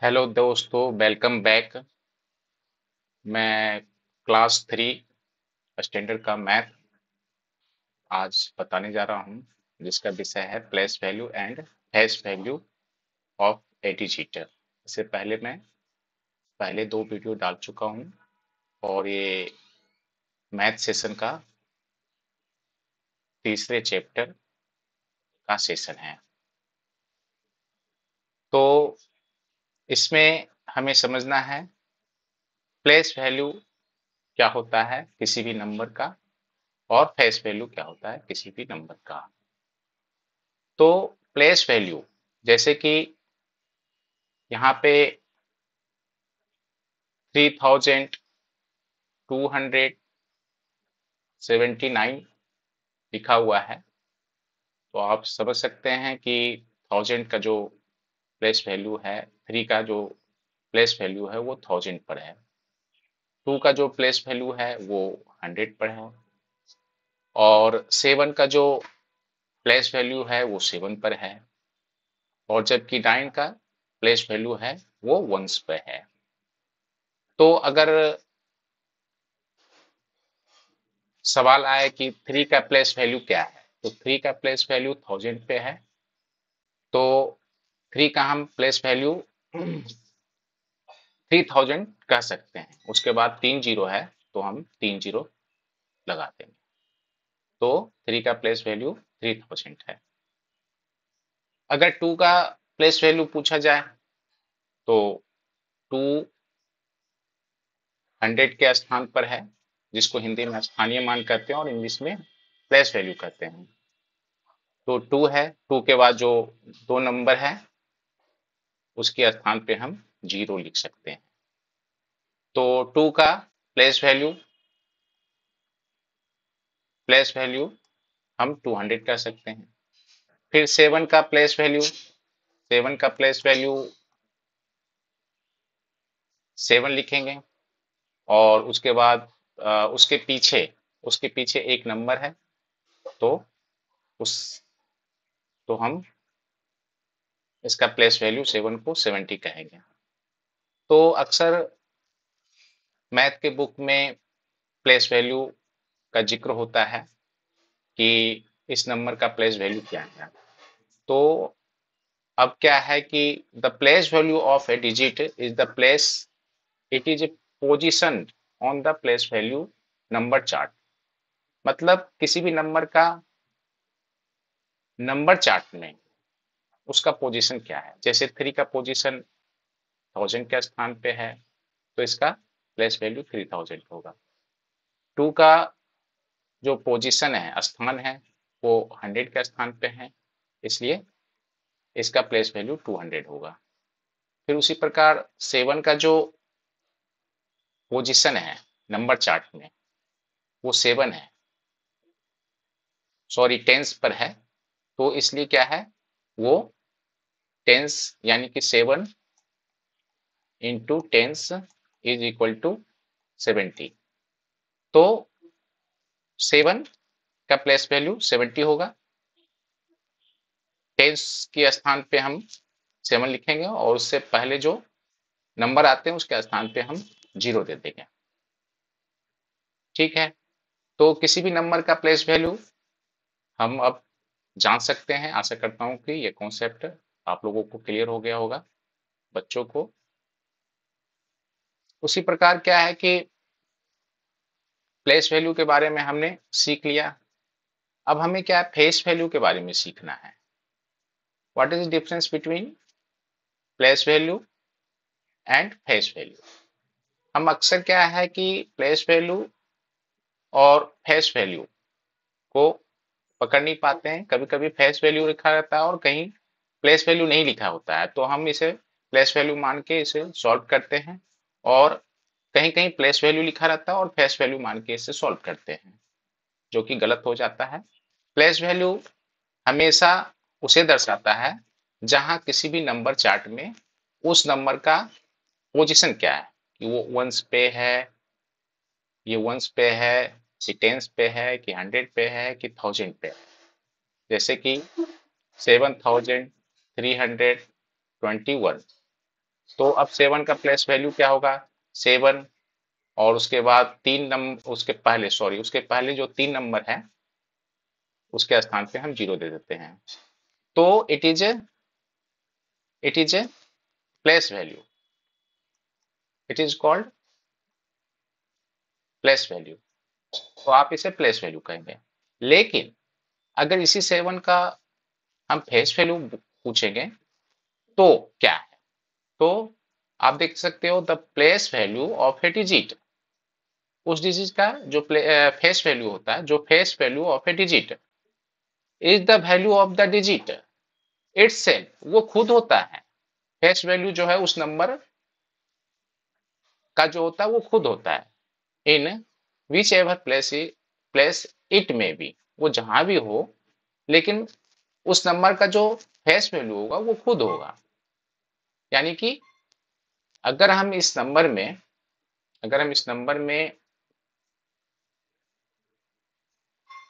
Hello दोस्तों, welcome back. मैं class 3 standard का मैथ आज बताने जा रहा हूँ, जिसका विषय है place value and face value of a digit. इससे पहले मैं पहले 2 वीडियो डाल चुका हूँ और ये मैथ सेशन का तीसरे चैप्टर का सेशन है। तो इसमें हमें समझना है प्लेस वैल्यू क्या होता है किसी भी नंबर का, और फेस वैल्यू क्या होता है किसी भी नंबर का। तो प्लेस वैल्यू, जैसे कि यहाँ पे 3279 लिखा हुआ है, तो आप समझ सकते हैं कि 1000 का जो प्लेस वैल्यू है, 3 का जो प्लेस वैल्यू है वो 1000 पर है, 2 का जो प्लेस वैल्यू है वो 100 पर है, और 7 का जो प्लेस वैल्यू है वो 7 पर है, और जबकि 9 का प्लेस वैल्यू है वो 1 पर है। तो अगर सवाल आए कि 3 का प्लेस वैल्यू क्या है, तो 3 का प्लेस वैल्यू 1000 पे है, तो 3 का हम प्लेस वैल्यू 3000 कह सकते हैं। उसके बाद 3 जीरो है तो हम 3 जीरो लगा देंगे, तो 3 का प्लेस वैल्यू 3000 है। अगर 2 का प्लेस वैल्यू पूछा जाए तो 2 100 के स्थान पर है, जिसको हिंदी में स्थानीय मान कहते हैं और इंग्लिश में प्लेस वैल्यू कहते हैं। तो 2 है, 2 के बाद जो 2 नंबर है उसके स्थान पे हम जीरो लिख सकते हैं। तो 2 का प्लेस वैल्यू प्लेस वैल्यू हम 200 कर सकते हैं। फिर 7 का प्लेस वैल्यू 7 का प्लेस वैल्यू 7 लिखेंगे, और उसके बाद उसके पीछे एक नंबर है, तो उस तो हम इसका प्लेस वैल्यू 7 को 70 कहेंगे। तो अक्सर मैथ के बुक में प्लेस वैल्यू का जिक्र होता है कि इस नंबर का प्लेस वैल्यू क्या है। तो अब क्या है कि the place value of A digit is the place it is position on the place value number chart. मतलब किसी भी नंबर का नंबर चार्ट में उसका पोजीशन क्या है। जैसे 3 का पोजीशन 1000 के स्थान पे है, तो इसका प्लेस वैल्यू 3000 होगा। 2 का जो पोजीशन है, स्थान है, वो 100 के स्थान पे है, इसलिए इसका प्लेस वैल्यू 200 होगा। फिर उसी प्रकार 7 का जो पोजीशन है नंबर चार्ट में, वो 7 है, सॉरी टेंस पर है, तो इसलिए क्या है, वो टेंस यानी कि 7 into tens is equal to 70। तो 7 का प्लेस वैल्यू 70 होगा, टेंस के स्थान पे हम 7 लिखेंगे, और उससे पहले जो नंबर आते हैं उसके स्थान पे हम जीरो दे देंगे। ठीक है, तो किसी भी नंबर का प्लेस वैल्यू हम अब जान सकते हैं। आशा करता हूँ कि ये कॉन्सेप्ट आप लोगों को क्लियर हो गया होगा, बच्चों को। उसी प्रकार क्या है कि प्लेस वैल्यू के बारे में हमने सीख लिया। अब हमें क्या है, फेस वैल्यू के बारे में सीखना है। What is the difference between place value and face value. हम अक्सर क्या है कि प्लेस वैल्यू और फेस वैल्यू को पकड़ नहीं पाते हैं। कभी कभी फेस वैल्यू लिखा रहता है और कहीं प्लेस वैल्यू नहीं लिखा होता है, तो हम इसे प्लेस वैल्यू मान के इसे सॉल्व करते हैं, और कहीं कहीं प्लेस वैल्यू लिखा रहता है और फेस वैल्यू मान के इसे सॉल्व करते हैं, जो कि गलत हो जाता है। प्लेस वैल्यू हमेशा उसे दर्शाता है जहां किसी भी नंबर चार्ट में उस नंबर का पोजीशन क्या है, कि वो वंस पे है, ये वंस पे है, कि टेंस पे है, कि 100 पे है, कि 1000 पे है। जैसे कि 7321, तो अब 7 का प्लेस वैल्यू क्या होगा, 7, और उसके बाद 3 नंबर, उसके पहले जो 3 नंबर है उसके स्थान पे हम 0 दे देते हैं। तो it is a place value, it is called place value. तो आप इसे प्लेस वैल्यू कहेंगे। लेकिन अगर इसी 7 का हम फेस वैल्यू पूछेंगे तो क्या है, तो आप देख सकते हो the place value of A digit, उस डिजिट का जो फेस वैल्यू होता है, जो face value of A digit is the value of the digit itself, वो खुद होता है। फेस वैल्यू जो है उस नंबर का जो होता है वो खुद होता है। इन विच एवर प्लेस इट में बी, वो जहां भी हो, लेकिन उस नंबर का जो फेस वैल्यू होगा वो खुद होगा। यानी कि अगर हम इस नंबर में अगर हम इस नंबर में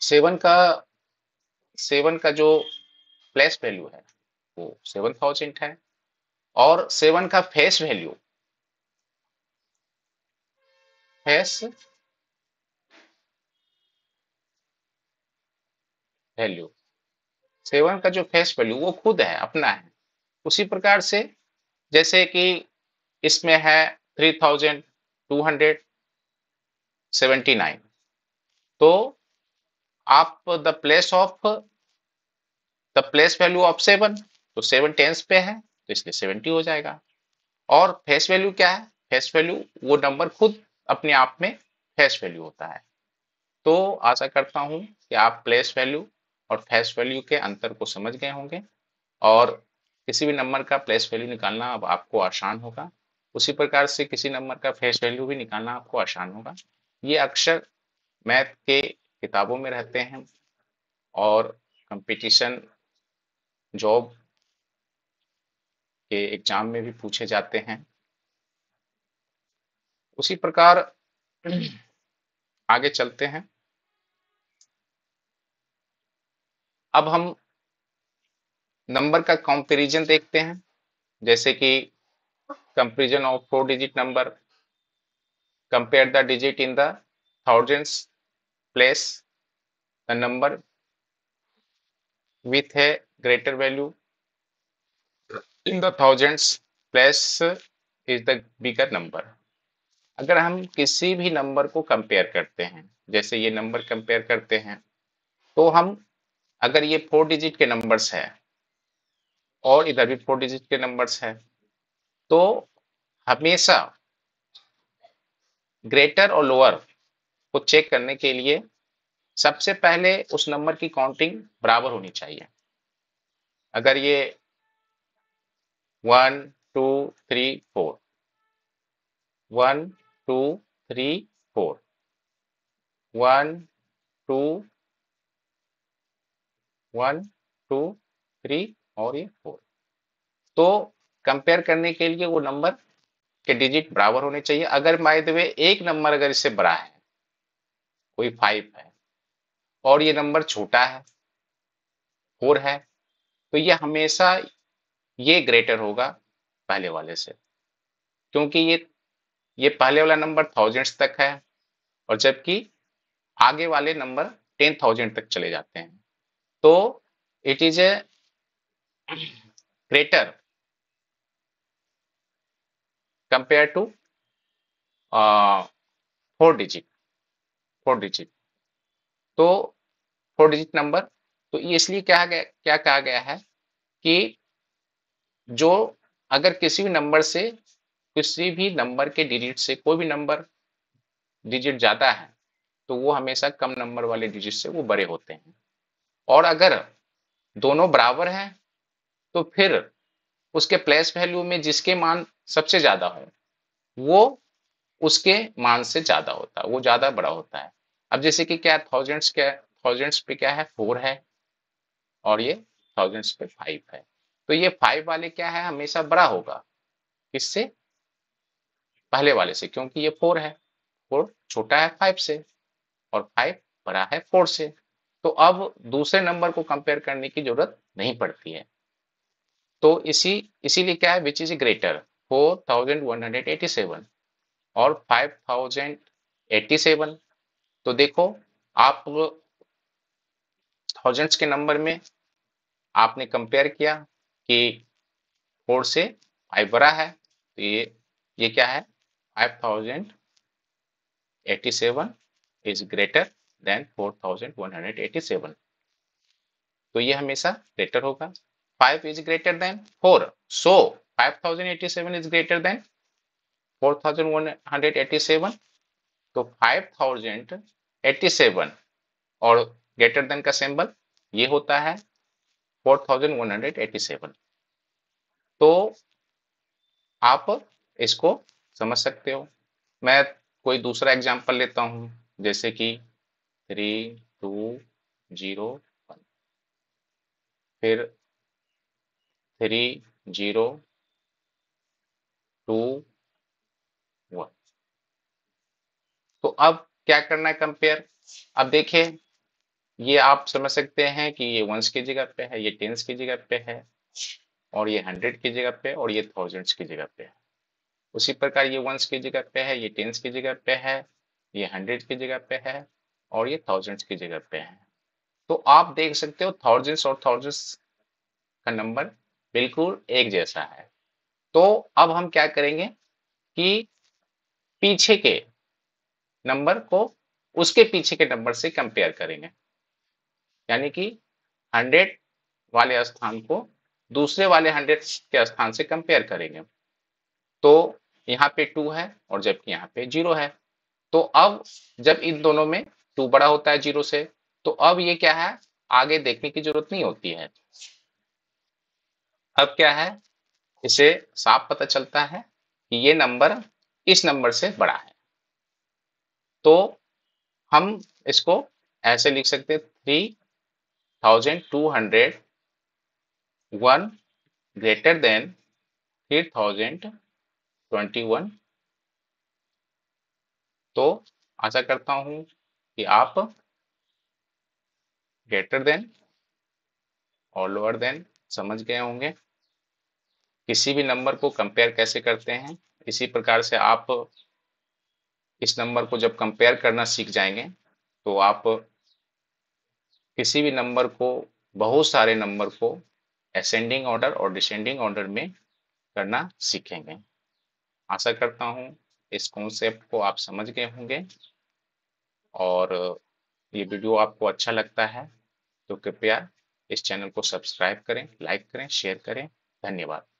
7 का 7 का जो प्लेस वैल्यू है वो 7000 है, और 7 का फेस वैल्यू 7 का जो फेस वैल्यू वो खुद है, अपना है। उसी प्रकार से जैसे कि इसमें है 3279, तो आप द प्लेस वैल्यू ऑफ 7, तो 7 टेंस पे है तो इसलिए 70 हो जाएगा। और फेस वैल्यू क्या है, फेस वैल्यू वो नंबर खुद अपने आप में फेस वैल्यू होता है। तो आशा करता हूं कि आप प्लेस वैल्यू और फेस वैल्यू के अंतर को समझ गए होंगे, और किसी भी नंबर का प्लेस वैल्यू निकालना अब आपको आसान होगा। उसी प्रकार से किसी नंबर का फेस वैल्यू भी निकालना आपको आसान होगा। ये अक्सर मैथ के किताबों में रहते हैं और कंपटीशन जॉब के एग्जाम में भी पूछे जाते हैं। उसी प्रकार आगे चलते हैं। अब हम नंबर का कंपैरिजन देखते हैं, जैसे कि comparison of 4 digit number, compare the digit in the thousands place the number with a greater value in the thousands place is the bigger number। अगर हम किसी भी नंबर को कंपेयर करते हैं, जैसे ये नंबर कंपेयर करते हैं, तो हम अगर ये 4 डिजिट के नंबर्स है और इधर भी 4 डिजिट के नंबर्स है, तो हमेशा ग्रेटर और लोअर को चेक करने के लिए सबसे पहले उस नंबर की काउंटिंग बराबर होनी चाहिए। अगर ये 1 2 3 4, 1 2 3 4, 1 2 1 2 3 और ये 4, तो कंपेयर करने के लिए वो नंबर के डिजिट बराबर होने चाहिए। अगर बाय द वे एक नंबर अगर इससे बड़ा है, कोई 5 है और ये नंबर छोटा है 4 है, तो ये हमेशा ये ग्रेटर होगा पहले वाले से, क्योंकि ये पहले वाला नंबर थाउजेंड्स तक है और जबकि आगे वाले नंबर 10,000 तक चले जाते हैं। तो it is a greater compare to 4 digit 4 digit. तो 4 डिजिट नंबर, तो ये इसलिए क्या कहा गया है कि जो अगर किसी भी नंबर के डिजिट से कोई भी नंबर डिजिट ज्यादा है, तो वो हमेशा कम नंबर वाले डिजिट से वो बड़े होते हैं। और अगर दोनों बराबर हैं, तो फिर उसके प्लेस वैल्यू में जिसके मान सबसे ज्यादा हो, वो उसके मान से ज्यादा होता है, वो ज्यादा बड़ा होता है। अब जैसे कि थाउजेंड्स पे क्या है, 4 है, और ये थाउजेंड्स पे 5 है। तो ये 5 वाले क्या है, हमेशा बड़ा होगा किससे, पहले वाले से, क्योंकि ये 4 है, 4 छोटा है 5 से और 5 बड़ा है 4 से। तो अब दूसरे नंबर को कंपेयर करने की जरूरत नहीं पड़ती है। तो इसीलिए क्या है, विच इज ग्रेटर, 4187 और 5087। तो देखो, आप थाउजेंड्स के नंबर में आपने कंपेयर किया कि 4 से 5 बड़ा है, तो ये क्या है, 5087 इज ग्रेटर देन 4187। तो ये हमेशा ग्रेटर होगा। 5 is greater than 4, so 5087 is greater than 4187। तो 5087 और ग्रेटर देन का सिंबल ये होता है 4187। तो आप इसको समझ सकते हो। मैं कोई दूसरा एग्जांपल लेता हूं, जैसे कि 3201, फिर 3021। तो अब क्या करना है, कंपेयर। अब देखिए, ये आप समझ सकते हैं कि ये वंस की जगह पे है, ये टेंस की जगह पे है, और ये हंड्रेड की जगह पे, और ये थाउजेंड्स की जगह पे है। उसी प्रकार ये वंस की जगह पे है, ये टेंस की जगह पे है, ये हंड्रेड की जगह पे है, और ये थाउजेंड्स की जगह पे है। तो आप देख सकते हो थाउजेंड्स और थाउजेंड्स का नंबर बिल्कुल एक जैसा है। तो अब हम क्या करेंगे कि पीछे के नंबर को उसके पीछे के नंबर से कंपेयर करेंगे, यानी कि 100 वाले स्थान को दूसरे वाले 100 के स्थान से कंपेयर करेंगे। तो यहाँ पे 2 है और जबकि यहाँ पे 0 है। तो अब जब इन दोनों में 2 बड़ा होता है 0 से, तो अब ये क्या है, आगे देखने की जरूरत नहीं होती है। अब क्या है, इसे साफ पता चलता है कि ये नंबर इस नंबर से बड़ा है। तो हम इसको ऐसे लिख सकते हैं, 3201 ग्रेटर देन 3021। तो आशा करता हूं कि आप ग्रेटर देन और लोअर देन समझ गए होंगे। किसी भी नंबर को कंपेयर कैसे करते हैं, इसी प्रकार से आप इस नंबर को जब कंपेयर करना सीख जाएंगे, तो आप किसी भी नंबर को, बहुत सारे नंबर को असेंडिंग ऑर्डर और डिसेंडिंग ऑर्डर में करना सीखेंगे। आशा करता हूँ इस कॉन्सेप्ट को आप समझ गए होंगे, और ये वीडियो आपको अच्छा लगता है तो कृपया इस चैनल को सब्सक्राइब करें, लाइक करें, शेयर करें। धन्यवाद।